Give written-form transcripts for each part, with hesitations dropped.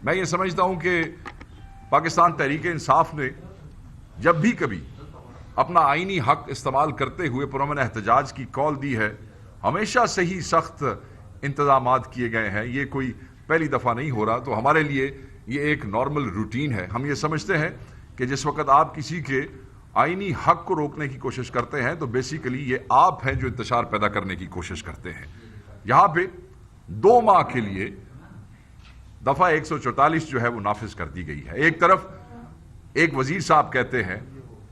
میں یہ سمجھتا ہوں کہ پاکستان تحریک انصاف نے جب بھی کبھی اپنا آئینی حق استعمال کرتے ہوئے پرامن احتجاج کی کال دی ہے، ہمیشہ سے ہی سخت انتظامات کیے گئے ہیں. یہ کوئی پہلی دفعہ نہیں ہو رہا. تو ہمارے لیے یہ ایک نارمل روٹین ہے. ہم یہ سمجھتے ہیں کہ جس وقت آپ کسی کے آئینی حق کو روکنے کی کوشش کرتے ہیں تو بیسیکلی یہ آپ ہیں جو انتشار پیدا کرنے کی کوشش کرتے ہیں. یہاں پہ 2 ماہ کے لیے دفعہ 144 جو ہے وہ نافذ کر دی گئی ہے. ایک طرف ایک وزیر صاحب کہتے ہیں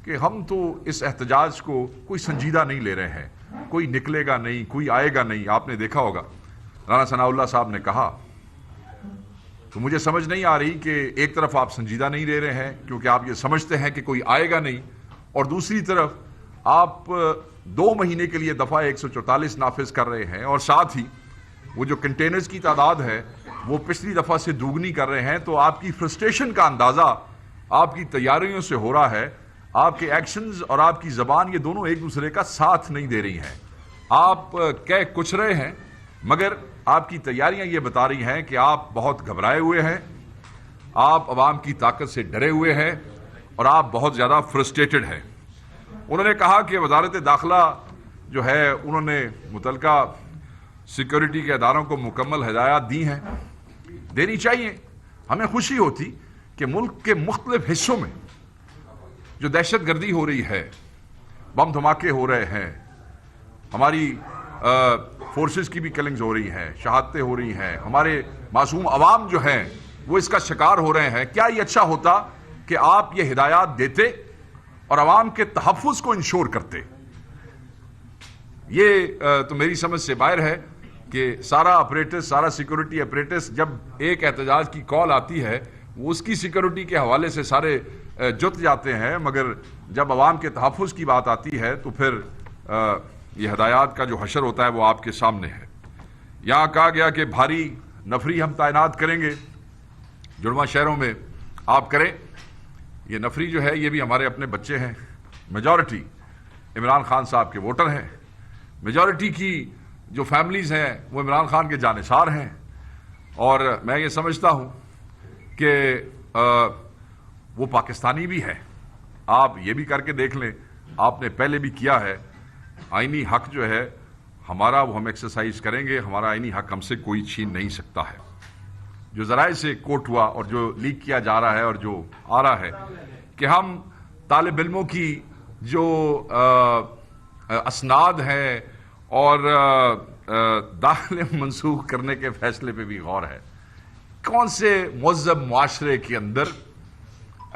کہ ہم تو اس احتجاج کو کوئی سنجیدہ نہیں لے رہے ہیں، کوئی نکلے گا نہیں، کوئی آئے گا نہیں. آپ نے دیکھا ہوگا رانا ثناء اللہ صاحب نے کہا، تو مجھے سمجھ نہیں آ رہی کہ ایک طرف آپ سنجیدہ نہیں لے رہے ہیں کیونکہ آپ یہ سمجھتے ہیں کہ کوئی آئے گا نہیں، اور دوسری طرف آپ 2 مہینے کے لیے دفعہ 144 نافذ کر رہے ہیں، اور ساتھ ہی وہ جو کنٹینرز کی تعداد ہے وہ پچھلی دفعہ سے دوگنی کر رہے ہیں. تو آپ کی فرسٹریشن کا اندازہ آپ کی تیاریوں سے ہو رہا ہے. آپ کے ایکشنز اور آپ کی زبان یہ دونوں ایک دوسرے کا ساتھ نہیں دے رہی ہیں. آپ کہہ کچھ رہے ہیں مگر آپ کی تیاریاں یہ بتا رہی ہیں کہ آپ بہت گھبرائے ہوئے ہیں، آپ عوام کی طاقت سے ڈرے ہوئے ہیں، اور آپ بہت زیادہ فرسٹریٹڈ ہیں. انہوں نے کہا کہ وزارت داخلہ جو ہے انہوں نے متعلقہ سیکیورٹی کے اداروں کو مکمل ہدایات دی ہیں. دینی چاہیے. ہمیں خوشی ہوتی کہ ملک کے مختلف حصوں میں جو دہشت گردی ہو رہی ہے، بم دھماکے ہو رہے ہیں، ہماری فورسز کی بھی کلنگز ہو رہی ہیں، شہادتیں ہو رہی ہیں، ہمارے معصوم عوام جو ہیں وہ اس کا شکار ہو رہے ہیں. کیا یہ اچھا ہوتا کہ آپ یہ ہدایات دیتے اور عوام کے تحفظ کو انشور کرتے؟ یہ تو میری سمجھ سے باہر ہے کہ سارا اپریٹس، سارا سیکورٹی اپریٹس جب ایک احتجاج کی کال آتی ہے وہ اس کی سیکورٹی کے حوالے سے سارے جت جاتے ہیں، مگر جب عوام کے تحفظ کی بات آتی ہے تو پھر یہ ہدایات کا جو حشر ہوتا ہے وہ آپ کے سامنے ہے. یہاں کہا گیا کہ بھاری نفری ہم تعینات کریں گے جڑواں شہروں میں. آپ کریں. یہ نفری جو ہے یہ بھی ہمارے اپنے بچے ہیں. میجورٹی عمران خان صاحب کے ووٹر ہیں. میجورٹی کی جو فیملیز ہیں وہ عمران خان کے جانثار ہیں. اور میں یہ سمجھتا ہوں کہ وہ پاکستانی بھی ہے. آپ یہ بھی کر کے دیکھ لیں، آپ نے پہلے بھی کیا ہے. آئینی حق جو ہے ہمارا وہ ہم ایکسرسائز کریں گے. ہمارا آئینی حق ہم سے کوئی چھین نہیں سکتا ہے. جو ذرائع سے کوٹ ہوا اور جو لیک کیا جا رہا ہے اور جو آ رہا ہے کہ ہم طالب علموں کی جو اسناد ہیں اور داخلے منسوخ کرنے کے فیصلے پہ بھی غور ہے. کون سے مہذب معاشرے کے اندر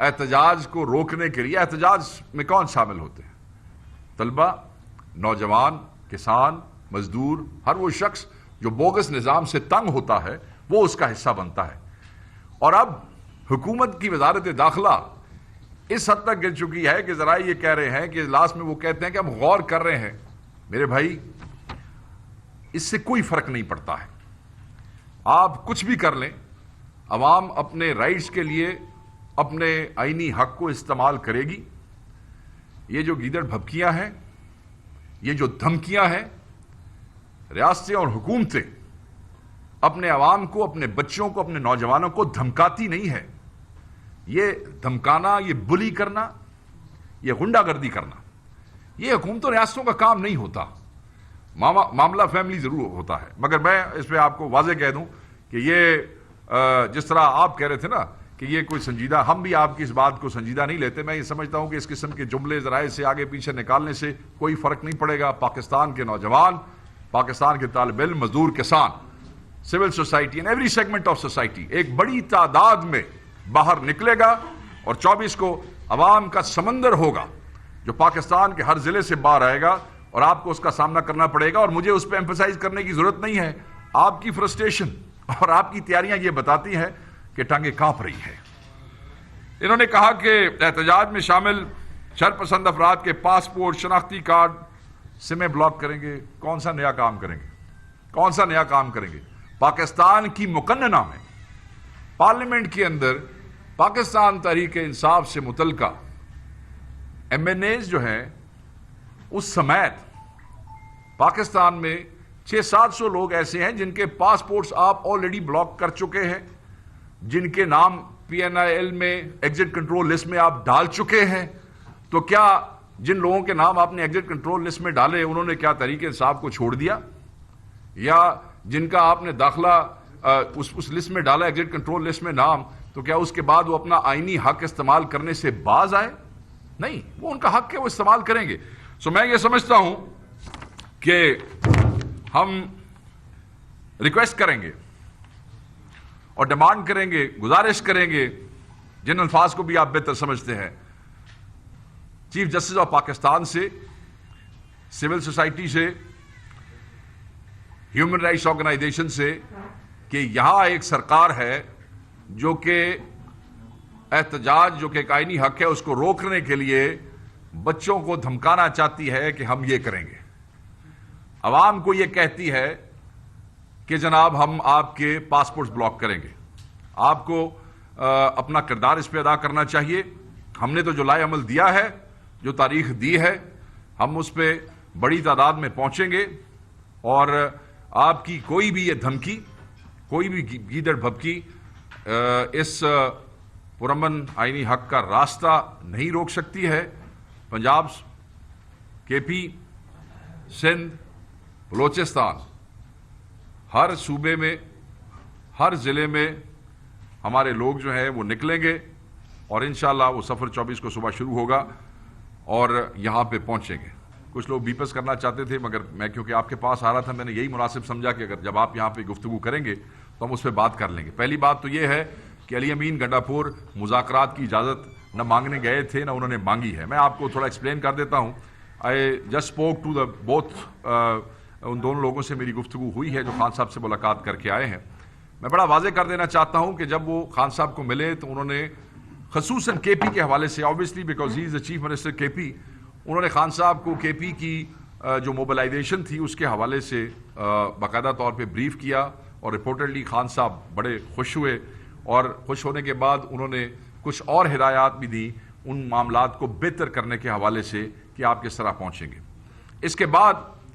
احتجاج کو روکنے کے لیے احتجاج میں کون شامل ہوتے ہیں؟ طلبہ، نوجوان، کسان، مزدور، ہر وہ شخص جو بوگس نظام سے تنگ ہوتا ہے وہ اس کا حصہ بنتا ہے. اور اب حکومت کی وزارت داخلہ اس حد تک گر چکی ہے کہ ذرائع یہ کہہ رہے ہیں کہ اجلاس میں وہ کہتے ہیں کہ ہم غور کر رہے ہیں. میرے بھائی، اس سے کوئی فرق نہیں پڑتا ہے. آپ کچھ بھی کر لیں، عوام اپنے رائٹس کے لیے اپنے آئینی حق کو استعمال کرے گی. یہ جو گیدڑ بھبکیاں ہیں، یہ جو دھمکیاں ہیں، ریاستیں اور حکومتیں اپنے عوام کو، اپنے بچوں کو، اپنے نوجوانوں کو دھمکاتی نہیں ہے. یہ دھمکانا، یہ بلی کرنا، یہ غنڈہ گردی کرنا، یہ حکومتوں ریاستوں کا کام نہیں ہوتا. معاملہ فیملی ضرور ہوتا ہے. مگر میں اس پہ آپ کو واضح کہہ دوں کہ یہ جس طرح آپ کہہ رہے تھے نا کہ یہ کوئی سنجیدہ، ہم بھی آپ کی اس بات کو سنجیدہ نہیں لیتے. میں یہ سمجھتا ہوں کہ اس قسم کے جملے ذرائع سے آگے پیچھے نکالنے سے کوئی فرق نہیں پڑے گا. پاکستان کے نوجوان، پاکستان کے طالب علم، مزدور، کسان، civil society and every segment of society ایک بڑی تعداد میں باہر نکلے گا. اور 24 کو عوام کا سمندر ہوگا جو پاکستان کے ہر ضلع سے باہر آئے گا اور آپ کو اس کا سامنا کرنا پڑے گا. اور مجھے اس پہ ایمفسائز کرنے کی ضرورت نہیں ہے. آپ کی فرسٹریشن اور آپ کی تیاریاں یہ بتاتی ہیں کہ ٹانگیں کانپ رہی ہیں. انہوں نے کہا کہ احتجاج میں شامل شرپسند افراد کے پاسپورٹ، شناختی کارڈ، سمیں بلاک کریں گے. کون سا نیا کام کریں گے؟ کون سا نیا کام کریں گے؟ پاکستان کی مقننہ میں پارلیمنٹ کے اندر پاکستان تحریک انصاف سے متعلقہ ایم این ایز جو ہیں اس سمیت پاکستان میں 600-700 لوگ ایسے ہیں جن کے پاسپورٹس آپ آلریڈی بلاک کر چکے ہیں. جن کے نام PNIL میں ایگزٹ کنٹرول لسٹ میں آپ ڈال چکے ہیں، تو کیا جن لوگوں کے نام آپ نے ایگزٹ کنٹرول لسٹ میں ڈالے انہوں نے کیا تحریک انصاف کو چھوڑ دیا؟ یا جن کا آپ نے داخلہ اس لسٹ میں ڈالا ایگزٹ کنٹرول لسٹ میں نام، تو کیا اس کے بعد وہ اپنا آئینی حق استعمال کرنے سے باز آئے؟ نہیں، وہ ان کا حق ہے، وہ استعمال کریں گے. سو میں یہ سمجھتا ہوں کہ ہم ریکویسٹ کریں گے اور ڈیمانڈ کریں گے، گزارش کریں گے، جن الفاظ کو بھی آپ بہتر سمجھتے ہیں، چیف جسٹس آف پاکستان سے، سول سوسائٹی سے، ہیومن رائٹس آرگنائزیشن سے، کہ یہاں ایک سرکار ہے جو کہ احتجاج جو کہ ایک آئینی حق ہے اس کو روکنے کے لیے بچوں کو دھمکانا چاہتی ہے کہ ہم یہ کریں گے، عوام کو یہ کہتی ہے کہ جناب ہم آپ کے پاسپورٹس بلاک کریں گے، آپ کو اپنا کردار اس پہ ادا کرنا چاہیے. ہم نے تو جو لائے عمل دیا ہے، جو تاریخ دی ہے، ہم اس پہ بڑی تعداد میں پہنچیں گے اور آپ کی کوئی بھی یہ دھمکی، کوئی بھی گیدڑ بھبکی اس پرامن آئینی حق کا راستہ نہیں روک سکتی ہے. پنجاب، KP، سندھ، بلوچستان، ہر صوبے میں، ہر ضلع میں ہمارے لوگ جو ہیں وہ نکلیں گے اور انشاءاللہ وہ سفر 24 کو صبح شروع ہوگا اور یہاں پہ پہنچیں گے. کچھ لوگ بیپس کرنا چاہتے تھے، مگر میں کیونکہ آپ کے پاس آ رہا تھا میں نے یہی مناسب سمجھا کہ اگر جب آپ یہاں پہ گفتگو کریں گے تو ہم اس پہ بات کر لیں گے. پہلی بات تو یہ ہے کہ علی امین گنڈاپور مذاکرات کی اجازت نہ مانگنے گئے تھے نہ انہوں نے مانگی ہے. میں آپ کو تھوڑا ایکسپلین کر دیتا ہوں. I just spoke to the both, ان دونوں لوگوں سے میری گفتگو ہوئی ہے جو خان صاحب سے ملاقات کر کے آئے ہیں. میں بڑا واضح کر دینا چاہتا ہوں کہ جب وہ خان صاحب کو ملے تو انہوں نے خصوصاً KP کے حوالے سے، obviously because he is the chief minister KP، انہوں نے خان صاحب کو KP کی جو موبلائزیشن تھی اس کے حوالے سے باقاعدہ طور پہ بریف کیا اور رپورٹڈلی خان صاحب بڑے خوش ہوئے اور خوش ہونے کے بعد انہوں نے کچھ اور ہدایات بھی دی ان معاملات کو بہتر کرنے کے حوالے سے کہ آپ کس طرح پہنچیں گے. اس کے بعد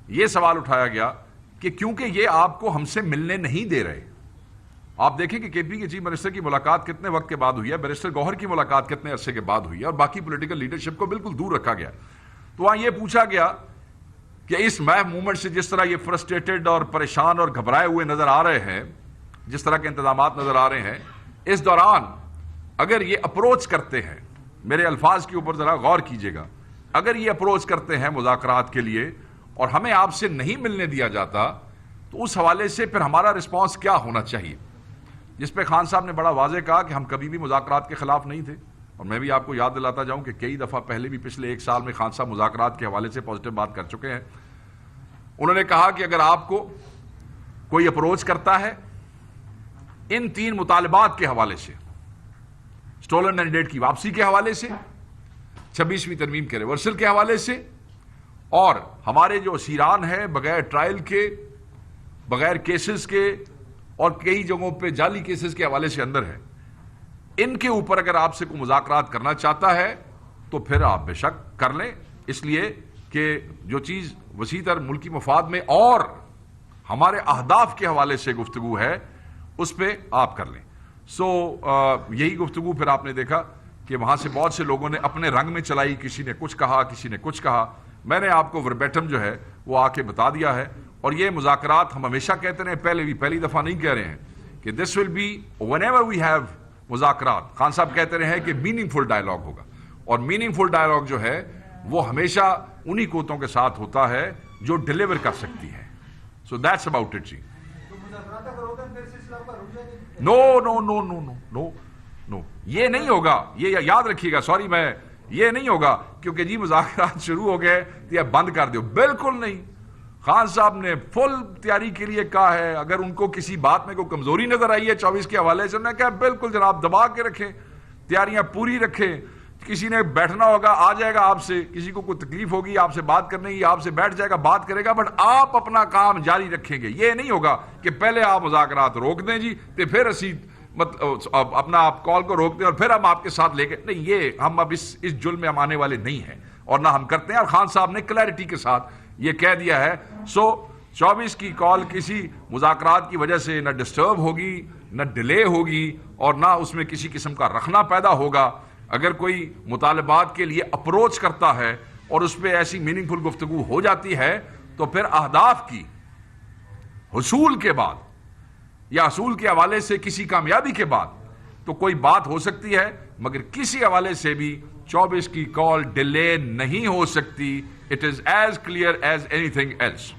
یہ سوال اٹھایا گیا کہ کیونکہ یہ آپ کو ہم سے ملنے نہیں دے رہے. آپ دیکھیں کہ KP کے چیف منسٹر کی ملاقات کتنے وقت کے بعد ہوئی ہے، بیرسٹر گوہر کی ملاقات کتنے عرصے کے بعد ہوئی ہے اور باقی پولیٹیکل لیڈرشپ کو بالکل دور رکھا گیا. تو وہاں یہ پوچھا گیا کہ اس محو موومنٹ سے جس طرح یہ فرسٹریٹڈ اور پریشان اور گھبرائے ہوئے نظر آ رہے ہیں، جس طرح کے انتظامات نظر آ رہے ہیں، اس دوران اگر یہ اپروچ کرتے ہیں، میرے الفاظ کے اوپر ذرا غور کیجئے گا، اگر یہ اپروچ کرتے ہیں مذاکرات کے لیے اور ہمیں آپ سے نہیں ملنے دیا جاتا تو اس حوالے سے پھر ہمارا رسپانس کیا ہونا چاہیے. جس پہ خان صاحب نے بڑا واضح کہا کہ ہم کبھی بھی مذاکرات کے خلاف نہیں تھے. اور میں بھی آپ کو یاد دلاتا جاؤں کہ کئی دفعہ پہلے بھی پچھلے 1 سال میں خان صاحب مذاکرات کے حوالے سے پازیٹیو بات کر چکے ہیں. انہوں نے کہا کہ اگر آپ کو کوئی اپروچ کرتا ہے ان 3 مطالبات کے حوالے سے، سٹولن مینڈیٹ کی واپسی کے حوالے سے، 26ویں ترمیم کے ریورسل کے حوالے سے، اور ہمارے جو اسیران ہیں بغیر ٹرائل کے، بغیر کیسز کے اور کئی جگہوں پہ جعلی کیسز کے حوالے سے اندر ہے، ان کے اوپر اگر آپ سے کوئی مذاکرات کرنا چاہتا ہے تو پھر آپ بے شک کر لیں، اس لیے کہ جو چیز وسیع تر ملکی مفاد میں اور ہمارے اہداف کے حوالے سے گفتگو ہے اس پہ آپ کر لیں. سو یہی گفتگو پھر آپ نے دیکھا کہ وہاں سے بہت سے لوگوں نے اپنے رنگ میں چلائی، کسی نے کچھ کہا، کسی نے کچھ کہا. میں نے آپ کو وربیٹم جو ہے وہ آ کے بتا دیا ہے. اور یہ مذاکرات ہم ہمیشہ کہتے رہے، پہلی دفعہ نہیں کہہ رہے ہیں کہ this will be whenever we have مذاکرات. خان صاحب کہتے رہے ہیں کہ میننگ فل ڈائلاگ ہوگا، اور میننگ فل ڈائلاگ جو ہے وہ ہمیشہ انہی قوتوں کے ساتھ ہوتا ہے جو ڈیلیور کر سکتی ہے. So that's about it. جی no no no no no no no یہ نہیں ہوگا، یہ یاد رکھیے گا. سوری، میں یہ نہیں ہوگا کیونکہ جی مذاکرات شروع ہو گئے تو یہ بند کر دو، بالکل نہیں. خان صاحب نے فل تیاری کے لیے کہا ہے. اگر ان کو کسی بات میں کوئی کمزوری نظر آئی ہے 24 کے حوالے سے، انہوں نے کہا بالکل جناب دبا کے رکھیں، تیاریاں پوری رکھیں. کسی نے بیٹھنا ہوگا آ جائے گا آپ سے، کسی کو کوئی تکلیف ہوگی آپ سے بات کرنے کی، آپ سے بیٹھ جائے گا بات کرے گا، بٹ آپ اپنا کام جاری رکھیں گے. یہ نہیں ہوگا کہ پہلے آپ مذاکرات روک دیں جی تو پھر اسی اپنا آپ کال کو روک دیں اور پھر ہم آپ کے ساتھ لے کے نہیں. یہ ہم اب اس جرم میں ہم آنے والے نہیں ہیں اور نہ ہم کرتے ہیں. اور خان صاحب نے کلیئرٹی کے ساتھ یہ کہہ دیا ہے. سو 24 کی کال کسی مذاکرات کی وجہ سے نہ ڈسٹرب ہوگی، نہ ڈیلے ہوگی، اور نہ اس میں کسی قسم کا رخنا پیدا ہوگا۔ اگر کوئی مطالبات کے لیے اپروچ کرتا ہے اور اس پہ ایسی میننگ فل گفتگو ہو جاتی ہے تو پھر اہداف کی حصول کے بعد یا حصول کے حوالے سے کسی کامیابی کے بعد تو کوئی بات ہو سکتی ہے، مگر کسی حوالے سے بھی 24 کی کال ڈیلے نہیں ہو سکتی۔ It is as clear as anything else.